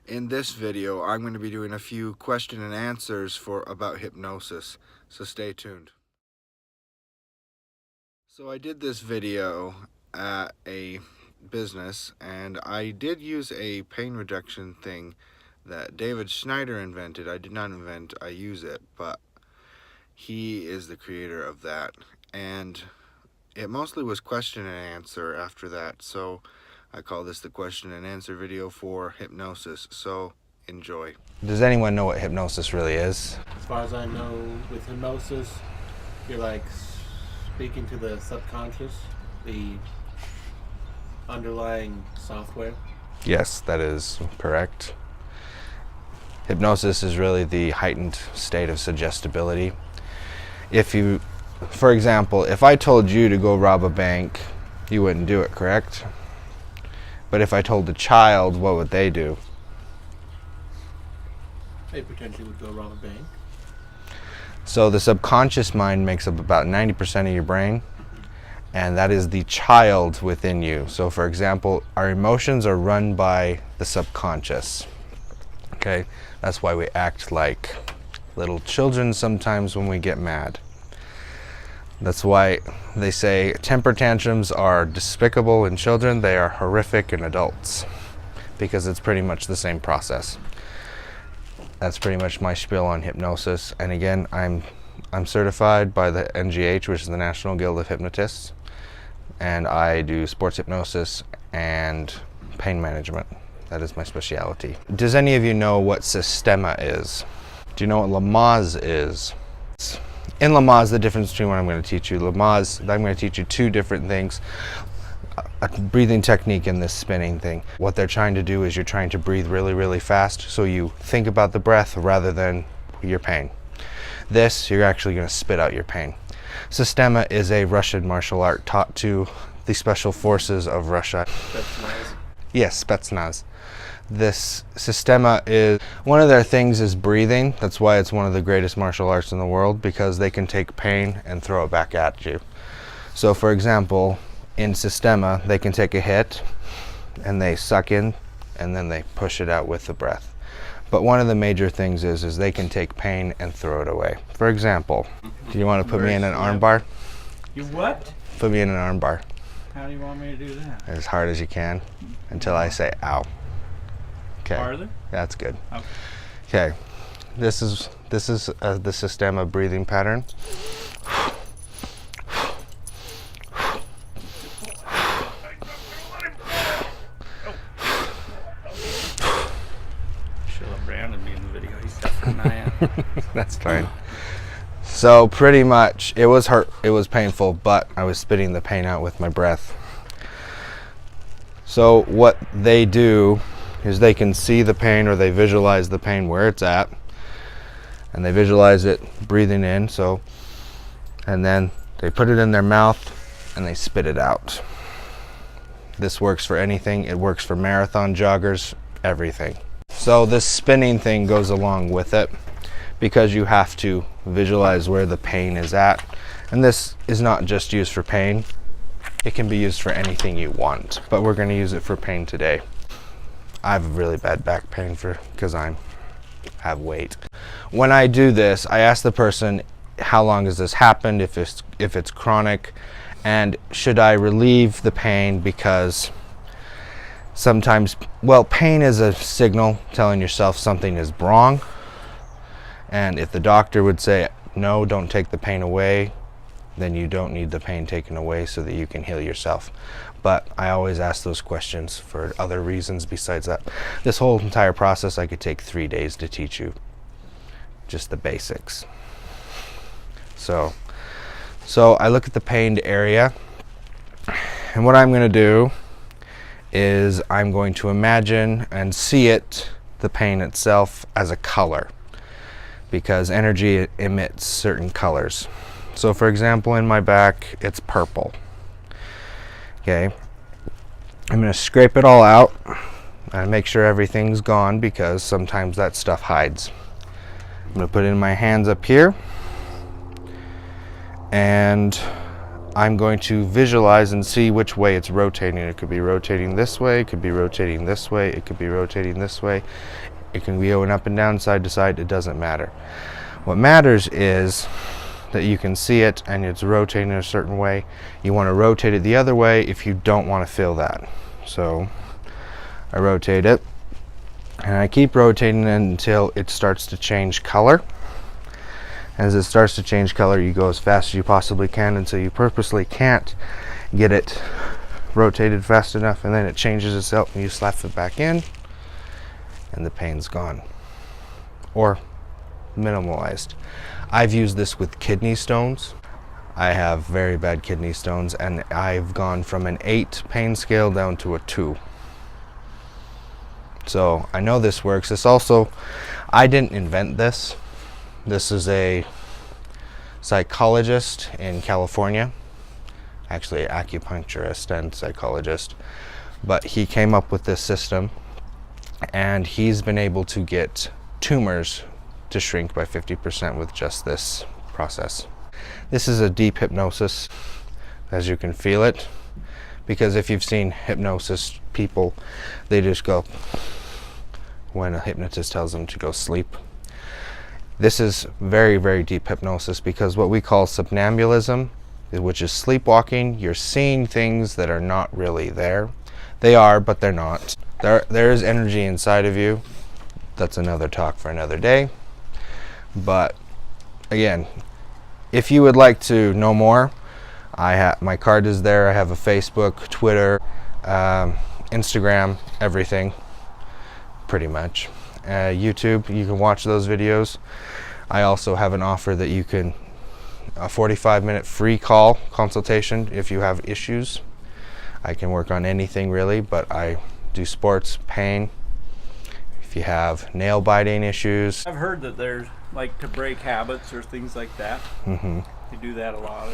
In this video, I'm going to be doing a few question and answers about hypnosis, so stay tuned. So I did this video at a business, and I did use a pain reduction thing that David Schneider invented. I did not invent, I use it, but he is the creator of that. And it mostly was question and answer after that, so I call this the question and answer video for hypnosis, so enjoy. Does anyone know what hypnosis really is? As far as I know, with hypnosis, you're like speaking to the subconscious, the underlying software. Yes, that is correct. Hypnosis is really the heightened state of suggestibility. For example, if I told you to go rob a bank, you wouldn't do it, correct? But if I told a child, what would they do? They potentially would go rob a bank. So the subconscious mind makes up about 90% of your brain, and that is the child within you. So for example, our emotions are run by the subconscious. Okay, that's why we act like little children sometimes when we get mad. That's why they say temper tantrums are despicable in children, they are horrific in adults, because it's pretty much the same process. That's pretty much my spiel on hypnosis. And again, I'm certified by the NGH, which is the National Guild of Hypnotists, and I do sports hypnosis and pain management. That is my specialty. Does any of you know what Systema is? Do you know what Lamaze is? In Lamaze, the difference between what I'm going to teach you, Lamaze, I'm going to teach you two different things. A breathing technique and this spinning thing. What they're trying to do is you're trying to breathe really, really fast, so you think about the breath rather than your pain. This, you're actually going to spit out your pain. Systema is a Russian martial art taught to the special forces of Russia. Spetsnaz. Yes, Spetsnaz. This Systema is, one of their things is breathing. That's why it's one of the greatest martial arts in the world, because they can take pain and throw it back at you. So for example, in Systema, they can take a hit and they suck in and then they push it out with the breath. But one of the major things is they can take pain and throw it away. For example, do you want to put me in an arm bar? You what? Put me in an arm bar. How do you want me to do that? As hard as you can until I say ow. Okay. Farther? That's good. Okay. Okay. This is the Systema breathing pattern. Brandon be in the video. He's definitely not in. That's fine. So pretty much, it was hurt, it was painful, but I was spitting the pain out with my breath. So what they do is they can see the pain, or they visualize the pain where it's at, and they visualize it breathing in, and then they put it in their mouth and they spit it out. This works for anything. It works for marathon joggers, everything. So this spinning thing goes along with it, because you have to visualize where the pain is at. And this is not just used for pain. It can be used for anything you want, but we're going to use it for pain today. I have really bad back pain because I have weight. When I do this, I ask the person, how long has this happened, if it's chronic, and should I relieve the pain, because sometimes, well, pain is a signal telling yourself something is wrong. And if the doctor would say, no, don't take the pain away, then you don't need the pain taken away so that you can heal yourself. But I always ask those questions for other reasons besides that. This whole entire process, I could take 3 days to teach you just the basics. So I look at the pained area, and what I'm going to do is I'm going to imagine and see it, the pain itself, as a color, because energy emits certain colors. So for example, in my back, it's purple. Okay, I'm going to scrape it all out and make sure everything's gone, because sometimes that stuff hides. I'm going to put it in my hands up here, and I'm going to visualize and see which way it's rotating. It could be rotating this way, it could be rotating this way, it could be rotating this way. It can be going up and down, side to side, it doesn't matter. What matters is that you can see it and it's rotating a certain way. You want to rotate it the other way if you don't want to feel that. So I rotate it and I keep rotating it until it starts to change color. As it starts to change color, you go as fast as you possibly can until you purposely can't get it rotated fast enough, and then it changes itself and you slap it back in and the pain's gone or minimalized. I've used this with kidney stones. I have very bad kidney stones and I've gone from an 8 pain scale down to a 2. So I know this works. This also, I didn't invent this. This is a psychologist in California, actually an acupuncturist and psychologist, but he came up with this system and he's been able to get tumors to shrink by 50% with just this process. This is a deep hypnosis, as you can feel it, because if you've seen hypnosis people, they just go when a hypnotist tells them to go sleep. This is very, very deep hypnosis because what we call somnambulism, which is sleepwalking, you're seeing things that are not really there. They are, but they're not. There is energy inside of you. That's another talk for another day. But again, if you would like to know more, my card is there. I have a Facebook, Twitter, Instagram, everything, pretty much. YouTube, you can watch those videos. I also have an offer that you can, a 45-minute free consultation if you have issues. I can work on anything really, but I do sports, pain, if you have nail biting issues. I've heard that there's like to break habits or things like that. You do that a lot.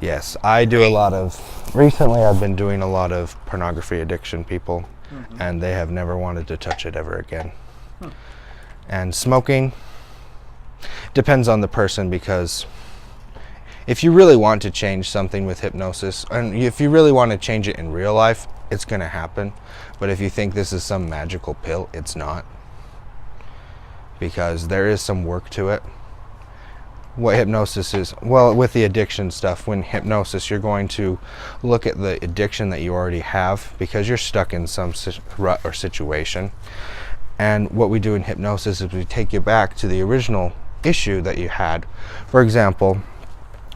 Yes, I do a lot of, recently I've been doing a lot of pornography addiction people, and they have never wanted to touch it ever again. And smoking depends on the person, because if you really want to change something with hypnosis, and if you really want to change it in real life, it's going to happen. But if you think this is some magical pill, it's not, because there is some work to it. What hypnosis is, well, with the addiction stuff, when hypnosis, you're going to look at the addiction that you already have because you're stuck in some rut or situation. And what we do in hypnosis is we take you back to the original issue that you had. For example,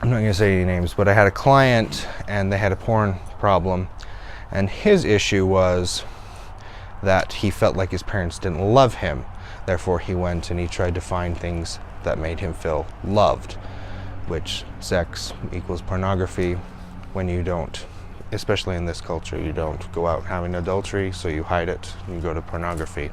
I'm not going to say any names, but I had a client and they had a porn problem, and his issue was that he felt like his parents didn't love him. Therefore, he went and he tried to find things that made him feel loved, which sex equals pornography. When you don't, especially in this culture, you don't go out having adultery, so you hide it, you go to pornography.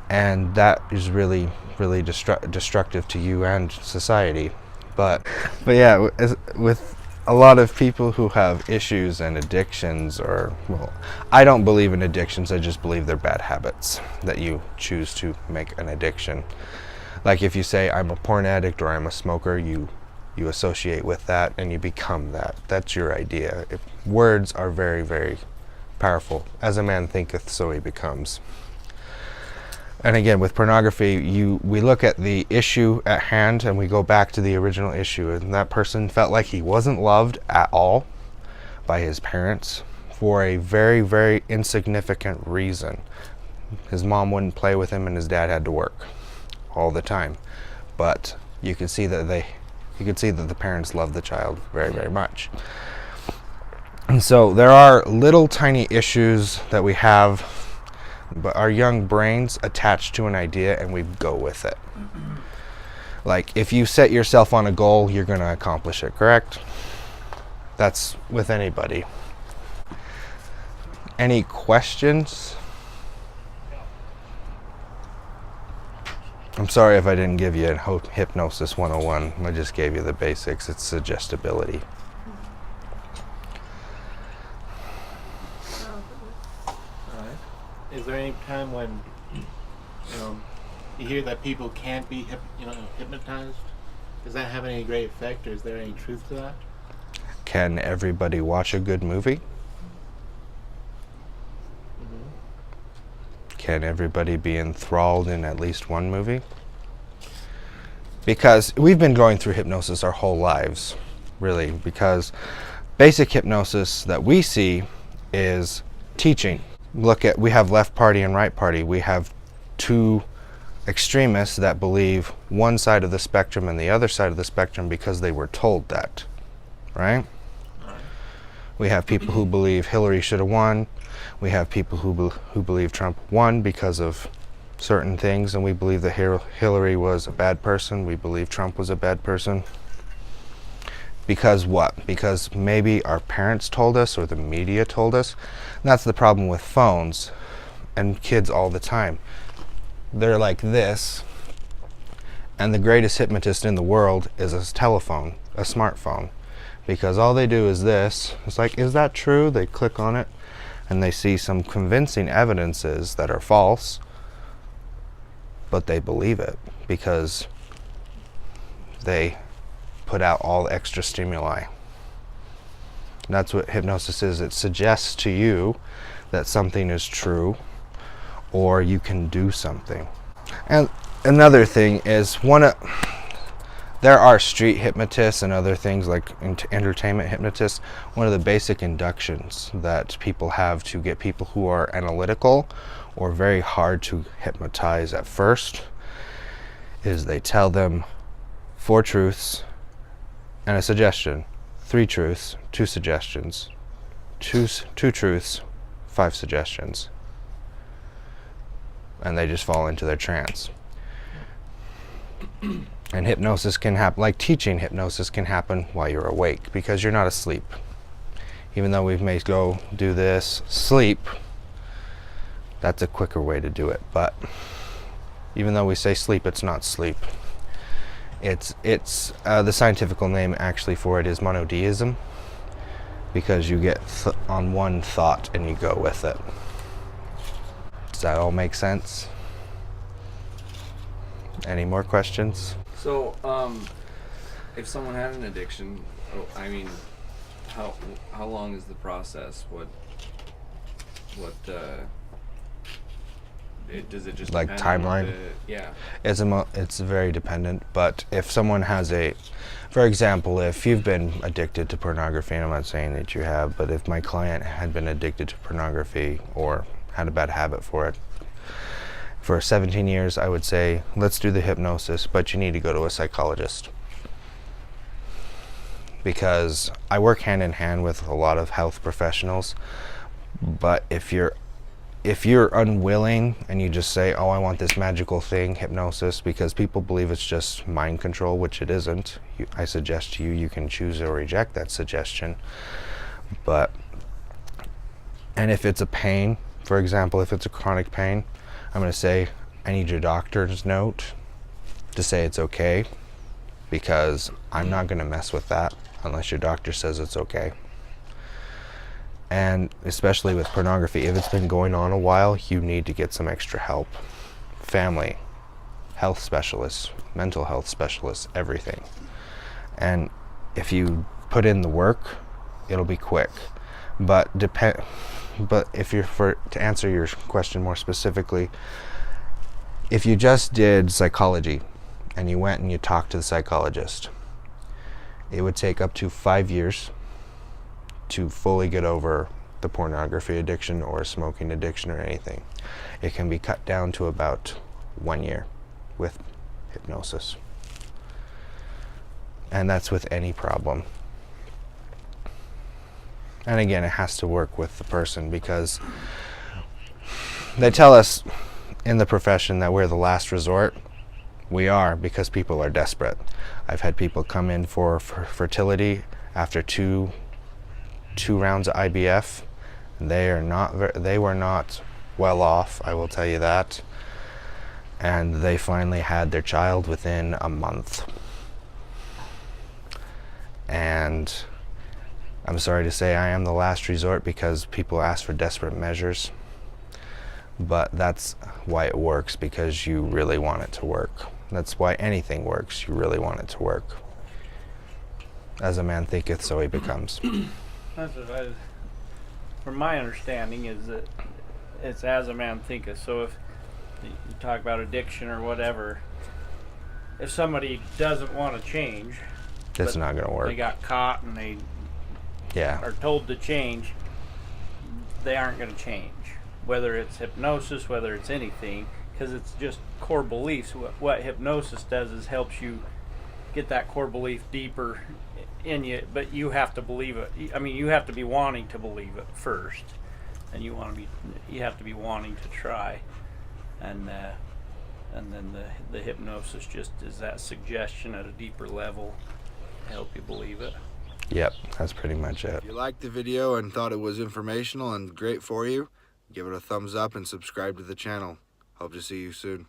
And that is really, really destructive to you and society. But yeah, with a lot of people who have issues and addictions, or, well, I don't believe in addictions, I just believe they're bad habits that you choose to make an addiction. Like if you say, I'm a porn addict or I'm a smoker, you associate with that and you become that. That's your idea. Words are very, very powerful. As a man thinketh, so he becomes. And again, with pornography, we look at the issue at hand and we go back to the original issue. And that person felt like he wasn't loved at all by his parents for a very, very insignificant reason. His mom wouldn't play with him and his dad had to work all the time. But you could see that the parents love the child very, very much. And so there are little tiny issues that we have, but our young brains attach to an idea and we go with it. Like if you set yourself on a goal, you're going to accomplish it, correct? That's with anybody. Any questions? I'm sorry if I didn't give you a Hypnosis 101. I just gave you the basics. It's suggestibility. Is there any time when you hear that people can't be hypnotized? Does that have any great effect, or is there any truth to that? Can everybody watch a good movie? Can everybody be enthralled in at least one movie? Because we've been going through hypnosis our whole lives, really, because basic hypnosis that we see is teaching. We have left party and right party. We have two extremists that believe one side of the spectrum and the other side of the spectrum because they were told that, right? We have people who believe Hillary should have won. We have people who believe Trump won because of certain things, and we believe that Hillary was a bad person. We believe Trump was a bad person. Because what? Because maybe our parents told us or the media told us. And that's the problem with phones and kids all the time. They're like this, and the greatest hypnotist in the world is a telephone, a smartphone. Because all they do is this. It's like, is that true? They click on it, and they see some convincing evidences that are false, but they believe it because they put out all the extra stimuli. And that's what hypnosis is. It suggests to you that something is true or you can do something. And another thing is there are street hypnotists and other things like entertainment hypnotists. One of the basic inductions that people have to get people who are analytical or very hard to hypnotize at first is they tell them 4 truths and a suggestion, 3 truths, 2 suggestions, 2 truths, 5 suggestions, and they just fall into their trance. And hypnosis can happen, like teaching hypnosis can happen while you're awake because you're not asleep. Even though we may go do this, sleep, that's a quicker way to do it. But even though we say sleep, it's not sleep. It's the scientific name actually for it is monodeism, because you get on one thought and you go with it. Does that all make sense? Any more questions? So, if someone had an addiction, how long is the process? Does it just like depend on timeline? Yeah. It's very dependent, but if someone has for example, if you've been addicted to pornography, and I'm not saying that you have, but if my client had been addicted to pornography or had a bad habit for it for 17 years, I would say, let's do the hypnosis, but you need to go to a psychologist. Because I work hand in hand with a lot of health professionals, but if you're unwilling and you just say, oh, I want this magical thing, hypnosis, because people believe it's just mind control, which it isn't. I suggest to you, you can choose or reject that suggestion. And if it's a pain, for example, if it's a chronic pain, I'm going to say, I need your doctor's note to say it's okay, because I'm not going to mess with that unless your doctor says it's okay. And especially with pornography, if it's been going on a while, you need to get some extra help. Family, health specialists, mental health specialists, everything. And if you put in the work, it'll be quick. But to answer your question more specifically, if you just did psychology and you went and you talked to the psychologist, it would take up to 5 years to fully get over the pornography addiction or smoking addiction or anything. It can be cut down to about 1 year with hypnosis. And that's with any problem. And again, it has to work with the person, because they tell us in the profession that we're the last resort. We are, because people are desperate. I've had people come in for fertility after two rounds of IVF. They were not well off, I will tell you that. And they finally had their child within a month. And I'm sorry to say I am the last resort, because people ask for desperate measures. But that's why it works, because you really want it to work. That's why anything works. You really want it to work. As a man thinketh, so he becomes. That's what from my understanding is that it's as a man thinketh. So if you talk about addiction or whatever, if somebody doesn't want to change, It's not going to work. they got caught and they Yeah. are told to change, they aren't going to change. Whether it's hypnosis, whether it's anything, because it's just core beliefs. What hypnosis does is helps you get that core belief deeper in you, but you have to believe it. I mean, you have to be wanting to believe it first, and you have to be wanting to try, and then the hypnosis just is that suggestion at a deeper level to help you believe it. Yep, that's pretty much it. If you liked the video and thought it was informational and great for you, give it a thumbs up and subscribe to the channel. Hope to see you soon.